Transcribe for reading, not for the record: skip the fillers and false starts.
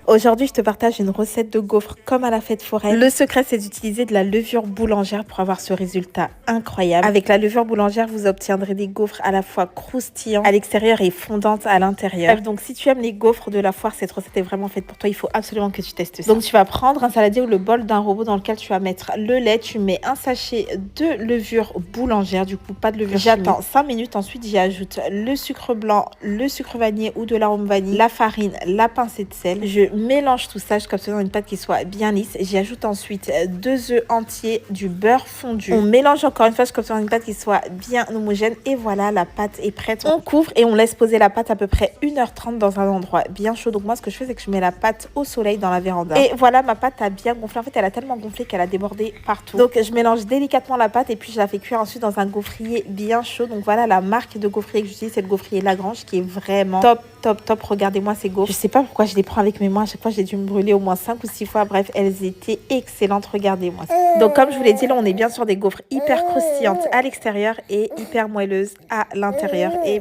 Aujourd'hui, je te partage une recette de gaufres comme à la fête foraine. Le secret, c'est d'utiliser de la levure boulangère pour avoir ce résultat incroyable. Avec la levure boulangère, vous obtiendrez des gaufres à la fois croustillantes à l'extérieur et fondantes à l'intérieur. Bref, donc si tu aimes les gaufres de la foire, cette recette est vraiment faite pour toi. Il faut absolument que tu testes ça. Donc tu vas prendre un saladier ou le bol d'un robot dans lequel tu vas mettre le lait. Tu mets un sachet de levure boulangère, du coup pas de levure chimique. J'attends 5 minutes. Ensuite, j'y ajoute le sucre blanc, le sucre vanillé ou de l'arôme vanille, la farine, la pincée de sel. Je mélange tout ça jusqu'à obtenir une pâte qui soit bien lisse. J'y ajoute ensuite 2 œufs entiers, du beurre fondu. On mélange encore une fois jusqu'à obtenir une pâte qui soit bien homogène. Et voilà, la pâte est prête. On couvre et on laisse poser la pâte à peu près 1h30 dans un endroit bien chaud. Donc moi, ce que je fais, c'est que je mets la pâte au soleil dans la véranda. Et voilà, ma pâte a bien gonflé. En fait, elle a tellement gonflé qu'elle a débordé partout. Donc je mélange délicatement la pâte et puis je la fais cuire ensuite dans un gaufrier bien chaud. Donc voilà, la marque de gaufrier que j'utilise, c'est le gaufrier Lagrange, qui est vraiment top, top, top. Regardez-moi ces gaufres. Je sais pas pourquoi je les prends avec mes mains. À chaque fois, j'ai dû me brûler au moins 5 ou 6 fois. Bref, elles étaient excellentes. Regardez-moi. Donc, comme je vous l'ai dit, là, on est bien sur des gaufres hyper croustillantes à l'extérieur et hyper moelleuses à l'intérieur. Et